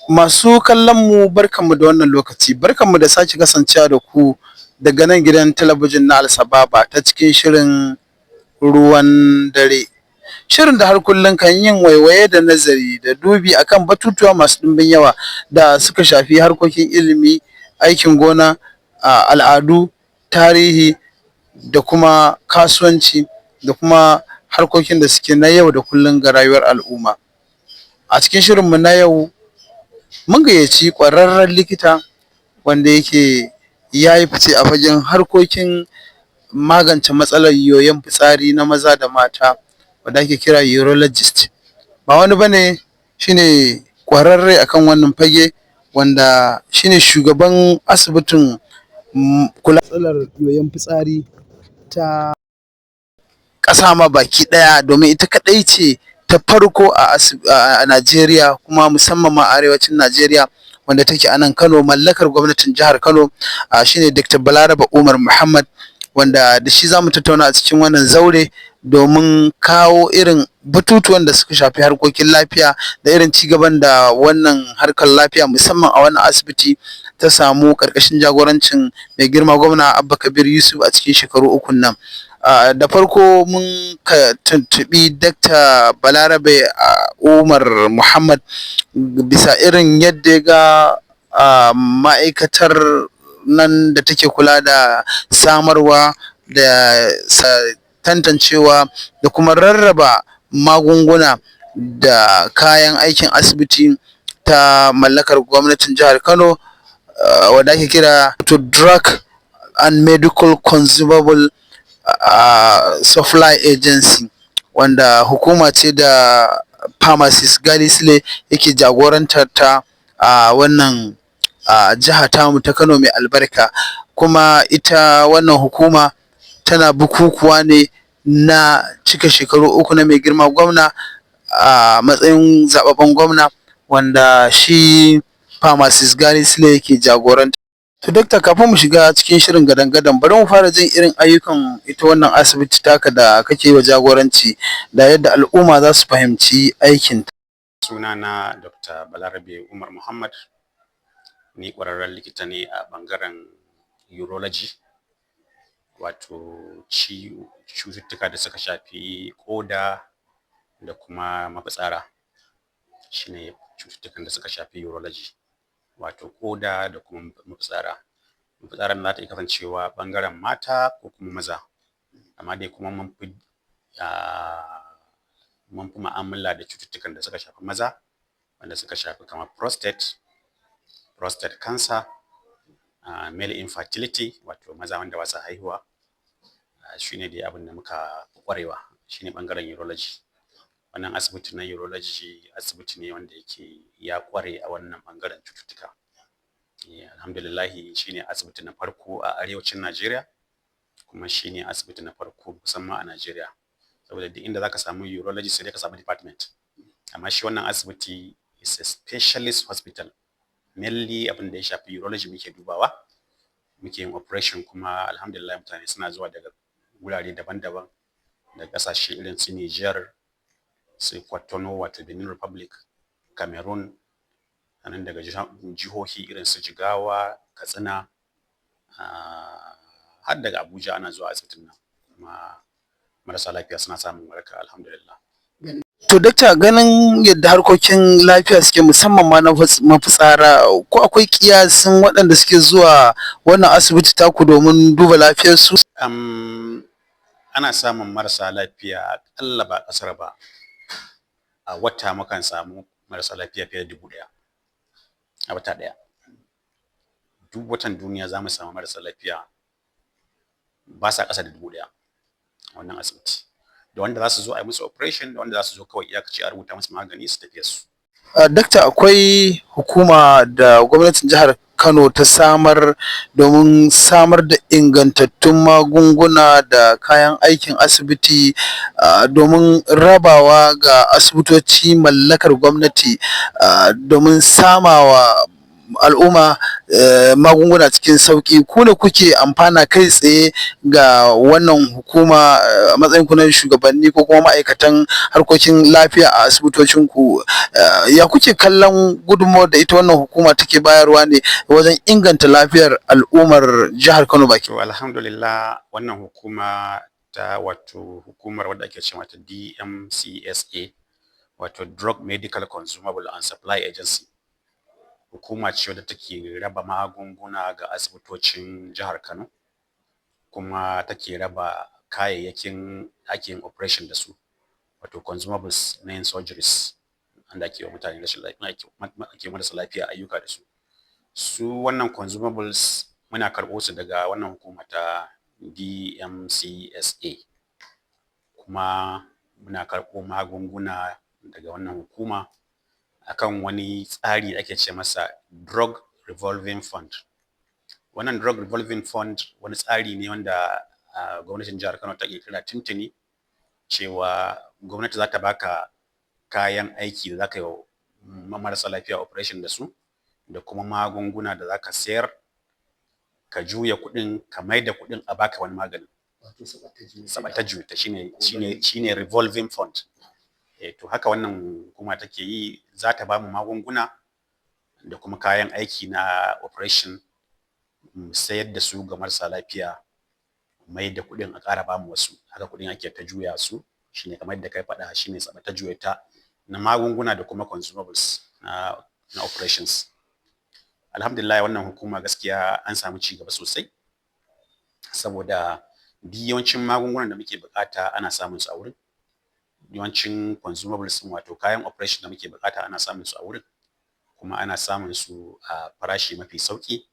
Masu kallon mu barkanmu da wannan lokaci, barkanmu da sake kasancewa da ku daga nan gidan talabijin na Alsababa ta cikin shirin ruwan dare. Shirin da har kullum kan yin waiwaye da nazari da dubi akan batutuwa masu ɗimbin yawa da suka shafi harkokin ilimi, aikin gona, al'adu, tarihi da kuma kasuwanci da kuma harkokin da suke na yau da kullum ga rayuwar al'umma. A cikin shirinmu na yau mun gayyaci ƙwararren likita wanda yake ya yi fice a fagen harkokin magance matsalar yoyon fitsari na maza da mata wanda ake kira urologist. Ba wani bane, shine ƙwararre akan wannan fage wanda shine shugaban asibitin kula da matsalar yoyon fitsari ta ƙasa ma baki ɗaya, domin ita kaɗai ce ta farko a Najeriya, kuma musamman ma arewacin Najeriya, wanda take a nan Kano, mallakar gwamnatin jihar Kano. Shine Dr. Balaraba Umar Muhammad, wanda da shi za mu tattauna a cikin wannan zaure domin kawo irin batutuwan da suka shafi harkokin lafiya da irin cigaban da wannan harkar lafiya musamman a wannan asibiti ta samu ƙarƙashin jagorancin mai girma gwamna Abba Kabir Yusuf a cikin shekaru ukun nan. Da farko mun ka tuntuɓi Dr. Balarabe Umar Muhammad bisa irin yadda ya ga ma'aikatar nan da take kula da samarwa da tantancewa da kuma rarraba magunguna da kayan aikin asibiti ta mallakar gwamnatin jihar Kano, wadda ake kira to Drug and Medical Consumable Supply Agency, wanda hukuma ce da pharmacist Gali Sule yake jagorantar ta a wannan jiha tamu ta Kano mai albarka. Kuma ita wannan hukuma tana bukukuwa ne na cika shekaru uku na mai girma gwamna a matsayin zababben gwamna, wanda shi pharmacist Gali Sule yake jagoranta. To Dokta, kafin mu shiga cikin shirin gadan-gadan, bari mu fara jin irin ayyukan ita wannan asibiti taka da kake wa jagoranci da yadda al'umma za su fahimci aikin. Sunana Dr. Balarabe Umar Muhammad, ni ƙwararren likita ne a ɓangaren urology, wato cututtuka da suka shafi ƙoda da kuma mafitsara. Shine cututtukan da suka shafi urology, wato ƙoda da kuma mafitsara. Mafitsaran za ta iya kasancewa ɓangaren mata ko kuma maza, amma dai kuma mun fi mu'amala da cututtukan da suka shafi maza, wanda suka shafi kamar prostate cancer, male infertility, wato maza wanda ba su haihuwa. Shine dai abin da muka fi ƙwarewa, shine ɓangaren urology. Wannan asibiti na urology asibiti ne wanda yake ya ƙware a wannan ɓangaren cututtuka. Alhamdulillahi, shine asibiti na farko a arewacin Najeriya, kuma shine asibiti na farko musamman a Najeriya, saboda duk inda zaka samu urology sai dai ka samu department, amma shi wannan asibiti is a specialist hospital. Mainly abin da ya shafi urology muke dubawa, muke yin operation, kuma alhamdulillah mutane suna zuwa daga wurare daban-daban, daga ƙasashe irin su Niger, su Cotonou wato Benin Republic, Cameroon, sannan daga jihohi irin su Jigawa, Katsina, har daga Abuja ana zuwa asibitin nan, kuma marasa lafiya suna samun waraka alhamdulillah. To Dokta, ganin yadda harkokin lafiya suke musamman ma na mafitsara, ko akwai kiyasin waɗanda suke zuwa wannan asibiti taku domin duba lafiyarsu? Ana samun marasa lafiya aƙalla ba ƙasar ba. A wata mukan samu marasa lafiya fiye da 1000 a wata ɗaya. Duk watan duniya za mu samu marasa lafiya ba sa ƙasa da 1000 a wannan asibiti, da wanda za su zo a yi musu operation, da wanda za su zo kawai iyakaci a rubuta musu magani su tafiya su. Dokta, akwai hukuma da gwamnatin jihar Kano ta samar domin samar da ingantattun magunguna da kayan aikin asibiti domin rabawa ga asibitoci mallakar gwamnati domin samawa al'umma magunguna cikin sauki. Ku ne kuke amfana kai tsaye ga wannan hukuma a matsayin ku na shugabanni ko kuma ma'aikatan harkokin lafiya a asibitocin ku. Ya kuke kallon gudunmawar da ita wannan hukuma take bayarwa ne wajen inganta lafiyar al'ummar jihar Kano baki? To alhamdulillah wannan hukuma ta wato hukumar wadda ake ce mata DMCSA, wato Drug Medical Consumable and Supply Agency, hukuma ce wadda take raba magunguna ga asibitocin jihar Kano, kuma take raba kayayyakin ake yin operation da su, wato consumables na yin surgeries wanda ake wa mutane rashin lafiya, ake marasa lafiya ayyuka da su. Su wannan consumables muna karɓo su daga wannan hukuma ta DMCSA, kuma muna karɓo magunguna daga wannan hukuma akan wani tsari da ake ce masa Drug Revolving Fund. Wannan Drug Revolving Fund wani tsari ne wanda gwamnatin jihar Kano ta ƙirƙira tuntuni, cewa gwamnati za ta baka kayan aiki da za ka yi wa marasa lafiya operation da su, da kuma magunguna da za ka sayar, ka juya kuɗin, ka mai da kuɗin a baka wani maganin. Sabata juta shine revolving fund. To haka wannan hukuma take yi, za ta ba mu magunguna da kuma kayan aiki na operation, sayar da su ga marasa lafiya, mai da kuɗin a ƙara ba mu wasu. Haka kuɗin ake ta juya su, shine kamar da kai faɗa, shine sabata juta na magunguna da kuma consumables na operations. Alhamdulillah wannan hukuma gaskiya an samu ci gaba sosai, saboda yawancin magungunan da muke bukata ana samun su a wurin, yawancin consumables wato kayan operation da muke bukata ana samun su a wurin, kuma ana samun su a farashi mafi sauki,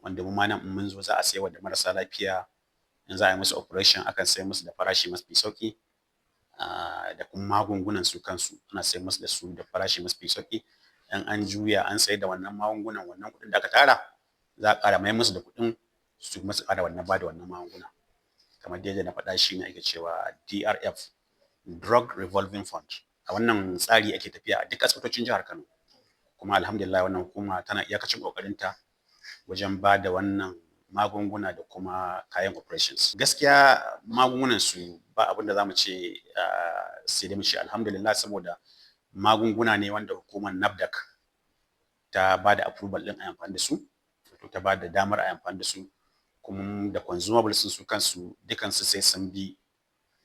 wanda mu ma nan in mun zo za a sayar da marasa lafiya, in za a yi musu operation akan sayar musu da farashi mafi sauki, da kuma magungunan su kansu ana sayar musu da su da farashi mafi sauki. In an juya an sayar da wannan magungunan, wannan kuɗin da aka tara za a ƙara mai musu da kuɗin su kuma su ƙara ba da wannan magunguna. Kamar dai yadda na faɗa, shi ne ake cewa DRF, Drug Revolving Fund. A wannan tsari ake tafiya a duk asibitocin jihar Kano, kuma alhamdulillah wannan hukuma tana iyakacin ƙoƙarinta wajen ba da wannan magunguna da kuma kayan operations. Gaskiya magungunan su ba abin da za mu ce sai dai mu ce alhamdulillah, saboda magunguna ne wanda hukumar NAFDAC ta ba da approval ɗin a amfani da su, to ta ba da damar a amfani da su, kuma da consumables su kansu dukansu sai sun bi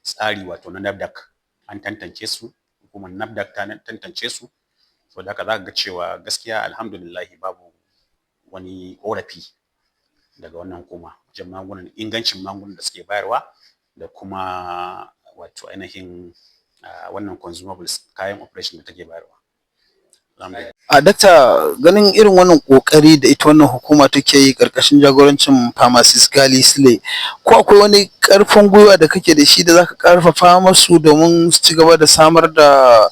tsari wato na NAFDAC, an tantance su, hukumar NAFDAC ta tantance su. Saboda haka za ka ga cewa gaskiya alhamdulillah babu wani ƙorafi daga wannan hukuma wajen magungunan, ingancin magungunan da suke bayarwa, da kuma wato ainihin wannan consumables, kayan operation da take bayarwa. Dakta, ganin irin wannan kokari da ita wannan hukuma take yi karkashin jagorancin pharmacist Gali Sule, ko akwai wani karfin gwiwa da kake da shi da zaka karfafa masu domin su ci gaba da samar da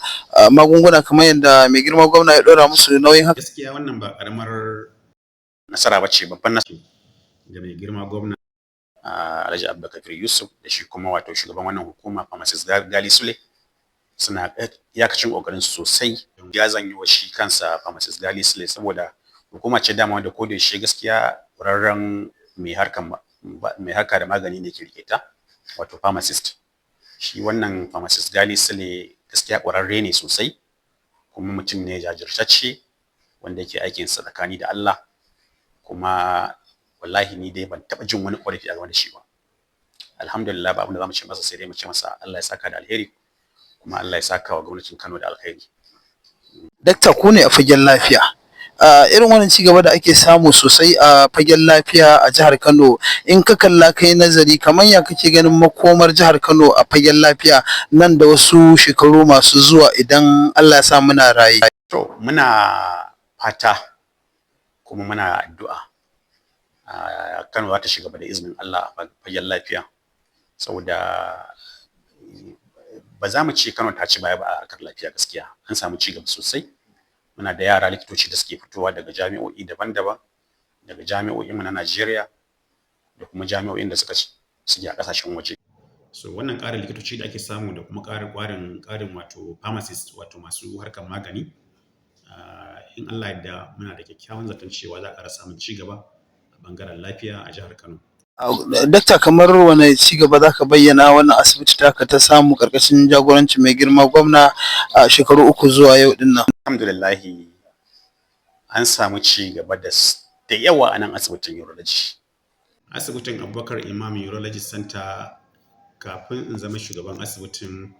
magunguna kamar yadda mai girma gwamna ya ɗora musu nauyin haka? Gaskiya wannan ba karamar nasara bace, babban nasara da mai girma gwamna Alhaji Abubakar Yusuf da shi kuma wato shugaban wannan hukuma pharmacist Gali Sule suna iyakacin kokarin sosai. Ya zanyi wa shi kansa pharmacist Gali Sule, saboda hukuma ce dama wanda ko da yaushe gaskiya ƙwararren mai harka da magani ne ke rike ta, wato pharmacist. Shi wannan pharmacist Gali Sule gaskiya ƙwararre ne sosai, kuma mutum ne jajirtacce wanda yake aikin sa tsakani da Allah, kuma wallahi ni dai ban taɓa jin wani ƙorafi a game da shi ba. Alhamdulillah, ba abin da zamu ce masa sai dai mu ce masa Allah ya saka da alheri, kuma Allah ya saka wa gwamnatin Kano da alheri. Dakta, ku ne a fagen lafiya. Irin wannan ci gaba da ake samu sosai a fagen lafiya a jihar Kano, in ka kalla kai nazari, kamar ya kake ganin makomar jihar Kano a fagen lafiya nan da wasu shekaru masu zuwa idan Allah ya sa muna raye? To muna fata kuma muna addu'a Kano za ta shiga da izinin Allah a fagen lafiya, saboda ba za mu ce Kano ta ci baya ba a harkar lafiya. Gaskiya an samu ci gaba sosai. Muna da yara likitoci da suke fitowa daga jami'o'i daban-daban, daga jami'o'in mu na Najeriya da kuma jami'o'in da suke a kasashen waje. So wannan ƙarin likitoci da ake samu da kuma ƙarin wato pharmacist, wato masu harkar magani, in Allah yadda muna da kyakkyawan zaton cewa za a ƙara samun ci gaba a ɓangaren lafiya a jihar Kano. Dakta, kamar wane ci gaba za ka bayyana wannan asibiti taka ta samu ƙarƙashin jagorancin mai girma gwamna a shekaru 3 zuwa yau din nan? Alhamdulillahi an samu ci gaba da yawa a nan asibitin urology. Asibitin Abubakar Imam Urology Center, kafin in zama shugaban asibitin,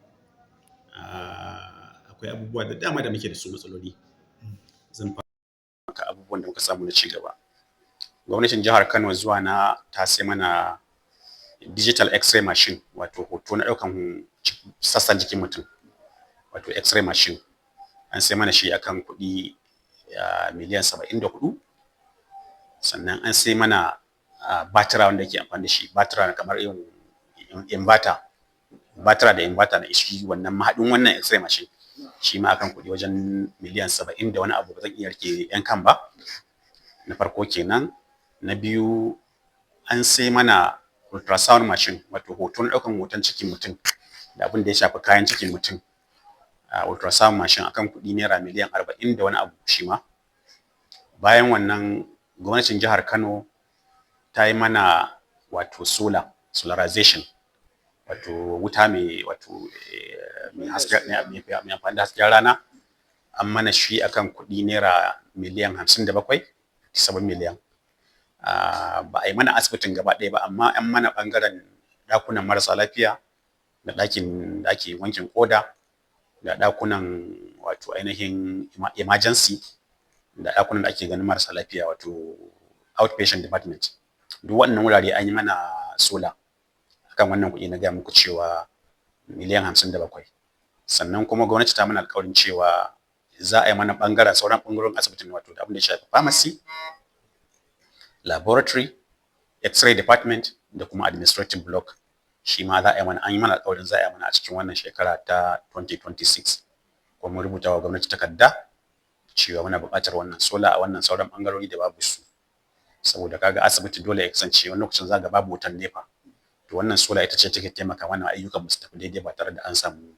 akwai abubuwa da dama da muke da su matsaloli. Zan fara maka abubuwan da muka samu na ci gaba. Gwamnatin jihar Kano zuwa na ta sai mana digital x-ray machine, wato hoto na ɗaukan sassan jikin mutum, wato x-ray machine. An sai mana shi akan kuɗi miliyan 74. Sannan an sai mana batira wanda yake amfani da shi, batira kamar irin inverter, batira da inverter na shi wannan mahaɗin wannan x-ray machine, shi ma akan kuɗi wajen miliyan 70 da wani abu, ba zan iya rike yan kan ba. Na farko kenan. Na biyu, an sai mana ultrasound machine, wato hoto na ɗaukan hoton cikin mutum da abin da ya shafi kayan cikin mutum, ultrasound machine akan kuɗi naira miliyan 40 da wani abu shi ma. Bayan wannan, gwamnatin jihar Kano ta yi mana wato solarization, wato wuta mai amfani da hasken rana. An mana shi akan kuɗi naira miliyan 57, 7 miliyan. Ba a yi mana asibitin gaba ɗaya ba, amma an mana ɓangaren ɗakunan marasa lafiya, da ɗakin da ake wankin koda, da ɗakunan wato ainihin emergency, da ɗakunan da ake ganin marasa lafiya, wato outpatient department. Duk wannan wurare an yi mana sola akan wannan kuɗi na gaya muku cewa miliyan 57. Sannan kuma gwamnati ta mana alƙawarin cewa za a yi mana ɓangaren sauran ɓangarorin asibitin, wato da abin da ya shafi pharmacy, laboratory, x-ray department, da kuma administrative block. Shi ma za a yi mana, an yi mana alƙawarin za a yi mana a cikin wannan shekara ta 2026. Kuma mun rubuta wa gwamnati takarda cewa muna buƙatar wannan sola a wannan sauran ɓangarori da babu su. Saboda kaga asibiti dole ya kasance wani lokacin za ga babu wutan nefa, to wannan sola ita ce take taimaka mana ayyukan mu su tafi daidai ba tare da an samu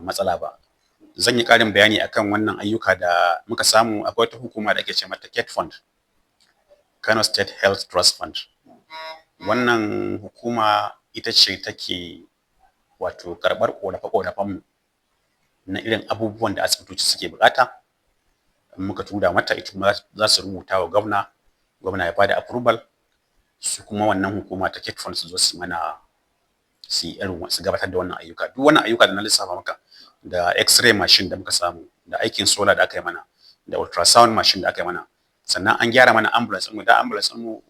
matsala ba. Zan yi ƙarin bayani akan wannan ayyuka da muka samu. Akwai wata hukuma da ake ce mata KET Fund, Kano State Health Trust Fund. Wannan hukuma ita ce take wato karɓar ƙorafe-ƙorafen mu na irin abubuwan da asibitoci suke buƙata. In muka tura mata, ita kuma za su rubuta wa gwamna ya bada approval, su kuma wannan hukuma ta KET Fund su zo su mana su gabatar da wannan ayyuka. Duk wannan ayyuka da na lissafa maka, da x-ray machine da muka samu, da aikin solar da aka yi mana, da ultrasound machine da aka yi mana, sannan an gyara mana ambulance mu. Da ambulance mu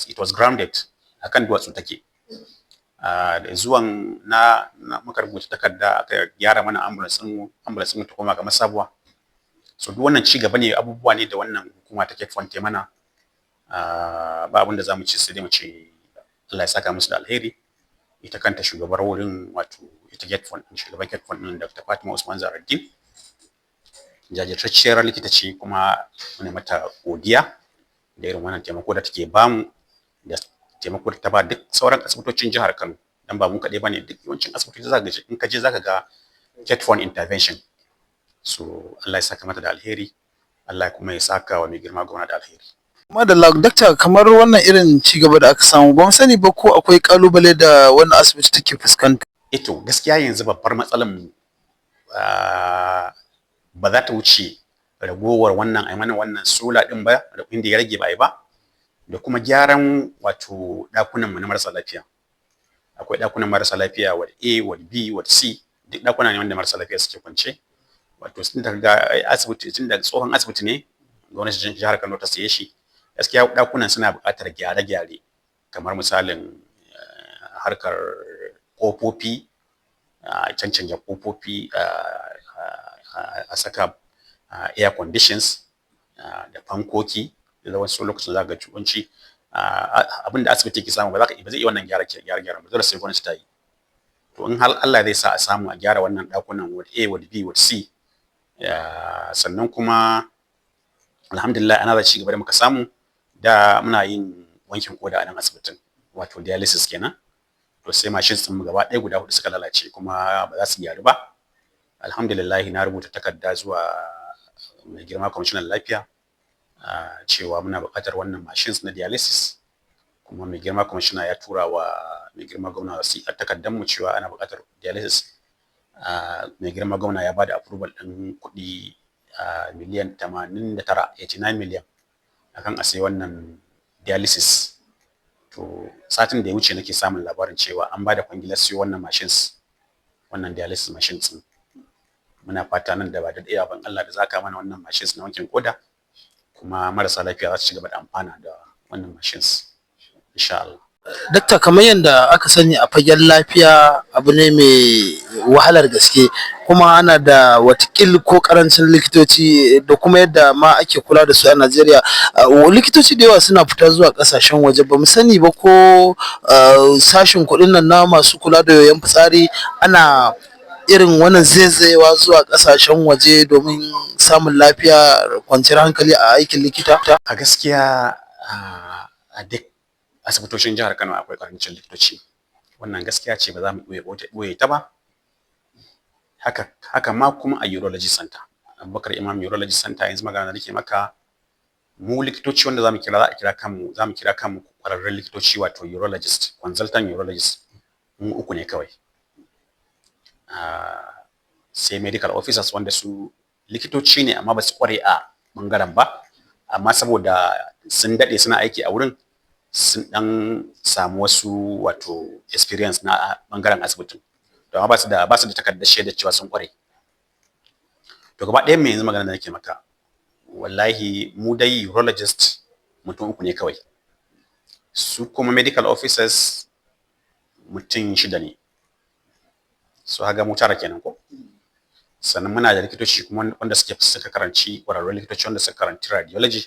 it was grounded, akan duwatsu take. Da zuwan na muka rubuta takarda aka gyara mana ambulance mu ta koma kamar sabuwa. So duk wannan ci gaba ne, abubuwa ne da wannan hukuma ta KET Fund ta mana. Ba abin da zamu ce sai dai mu ce Allah ya saka musu da alheri. Ita kanta shugabar wurin, wato ita shugaban KET Fund din, Dr. Fatima Usman Zahraddin, jajirtacciyar likita ce, kuma muna mata godiya da irin wannan taimako da take bamu, da taimako da ta ba duk sauran asibitocin jihar Kano. Dan ba mu kaɗai bane, duk yawancin asibitoci zaka ga in ka je zaka ga KET Fund intervention. So Allah ya saka mata da alheri, Allah kuma ya saka wa mai girma gwamna da alheri. Madalla, dakta, kamar wannan irin ci gaba da aka samu, ba mu sani ba ko akwai kalubale da wannan asibiti take fuskanta. Ito gaskiya yanzu babbar matsalar mu ba za ta wuce ragowar wannan wannan sola din ba, inda ya rage ba ba, da kuma gyaran wato dakunan mu na marasa lafiya. Akwai dakunan marasa lafiya ward A, ward B, ward C, duk dakuna ne wanda marasa lafiya suke kwance. Wato tun daga asibiti, tun daga tsohon asibiti ne gwamnatin jihar Kano ta saye shi. Gaskiya dakunan suna buƙatar gyare-gyare, kamar misalin harkar ƙofofi, cancanja ƙofofi, a saka air conditions, da fankoki. Da wasu lokacin za ka ga cubanci abinda asibiti ke samu ba zai iya wannan gyare-gyaren ba, dole sai gwamnati ta yi. To in har Allah zai sa a samu a gyara wannan dakunan ward A, ward B, ward C, sannan kuma alhamdulillah ana da ci gaba da muka samu. Da muna yin wankin koda a nan asibitin, wato dialysis kenan. To sai machines din mu gaba ɗaya guda 4 suka lalace, kuma ba za su gyaru ba. Alhamdulillah na rubuta takarda zuwa mai girma kwamishinan lafiya cewa muna buƙatar wannan machines na dialysis, kuma mai girma kwamishina ya tura wa mai girma gwamna wasiƙar takardar mu cewa ana buƙatar dialysis. Mai girma gwamna ya bada approval ɗin kuɗi miliyan 89 miliyan akan a sai wannan dialysis. To satin da ya wuce nake samun labarin cewa an bada kwangilar siyo wannan machines, wannan dialysis machines ɗin. Muna fata nan da ba da daɗewa ban Allah da zaka mana wannan machines na wankin koda, kuma marasa lafiya za su ci gaba da amfana da wannan machines insha Allah. Dakta, kamar yadda aka sani a fagen lafiya abu ne mai wahalar gaske, kuma ana da watakil ko karancin likitoci da kuma yadda ma ake kula da su a Najeriya. Likitoci da yawa suna fita zuwa kasashen waje, ba mu sani ba ko sashin kuɗin nan na masu kula da yoyon fitsari ana irin wannan zaizayewa zuwa kasashen waje domin samun lafiya, kwanciyar hankali a aikin likita. A gaskiya a duk asibitocin jihar Kano akwai karancin likitoci, wannan gaskiya ce ba za mu ɓoye ta ba. Haka ma kuma a urology center, Abubakar Imam Urology Center, yanzu magana da nake maka, mu likitoci wanda za mu kira kanmu kwararrun likitoci, wato urologist, consultant urologist, mu 3 ne kawai. Sai medical officers wanda su likitoci ne amma ba su kware a bangaren ba, amma saboda sun daɗe suna aiki a wurin, sun dan samu wasu wato experience na bangaren asibitin, to amma ba su da takardar shaidar cewa sun kware. To gaba ɗayan me yanzu magana da nake maka, wallahi mu dai urologist mutum 3 ne kawai, su kuma medical officers mutum 6 ne, so haga mu 9 kenan ko. Sannan muna da likitoci kuma wanda suka karanci, ƙwararrun likitoci wanda suka karanci radiology,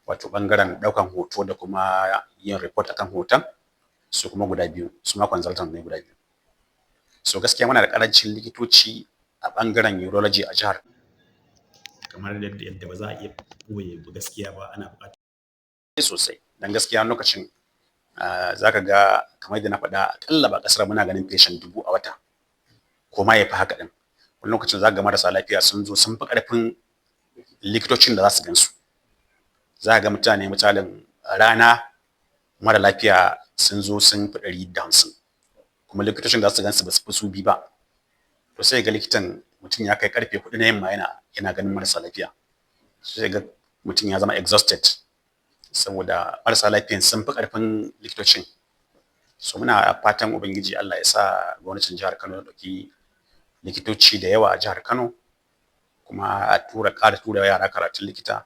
wato bangaren daukan hoto da kuma yin report akan hoton, su kuma guda 2, su ma consultant ne guda 2. So gaskiya muna da karancin likitoci a bangaren urology a jihar, kamar yadda ba za a iya boye gaskiya ba, ana buƙatar sosai. Dan gaskiya lokacin zaka ga kamar yadda na faɗa, akalla ba kasar muna ganin patient 1000 a wata, ko ma yafi haka din. Wani lokacin zaka ga marasa lafiya sun zo sun fi ƙarfin likitocin da za su gansu. Za ga mutane misalin rana mara lafiya sun zo sun fi 150, kuma likitocin da za su gansu ba su fi su 2 ba. To sai ga likitan mutum ya kai karfe 4 na yamma yana ganin marasa lafiya, sai ga mutum ya zama exhausted saboda marasa lafiyan sun fi karfin likitocin. So muna fatan ubangiji Allah ya sa gwamnatin jihar Kano ta dauki likitoci da yawa a jihar Kano, kuma a ƙara tura yara karatun likita.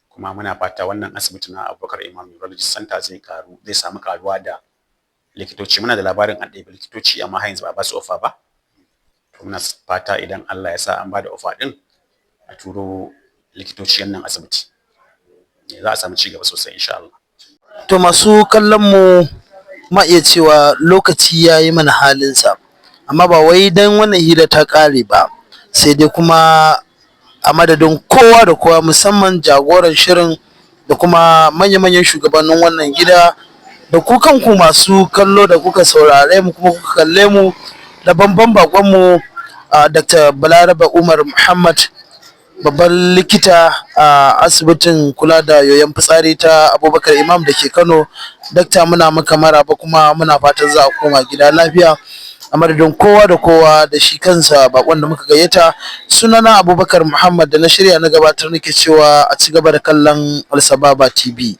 Kuma muna fata wannan asibiti na Abubakar Imam Urology Center zai samu karuwa da likitoci. Muna da labarin an ɗebi likitoci amma har yanzu ba su offer ba. To muna fata idan Allah ya sa an bada offer din, a turo likitoci wannan asibiti, za a samu ci gaba sosai insha Allah. To masu kallon mu, ma iya cewa lokaci yayi mana halinsa, amma ba wai dan wannan hira ta ƙare ba, sai dai kuma a madadin kowa da kowa, musamman jagoran shirin da kuma manya-manyan shugabannin wannan gida, da ku kanku masu kallo da kuka saurare mu kuma kuka kalle mu, da babban bakon mu Dr. Balarabe Umar Muhammad, babban likita a asibitin kula da yoyon fitsari ta Abubakar Imam da ke Kano. Dakta, muna maka maraba kuma muna fatan za a koma gida lafiya. A madadin kowa da kowa da shi kansa bakon da muka gayyata, sunana Abubakar Muhammad da na shirya na gabatar nake cewa a ci gaba da kallon Alsababa TV.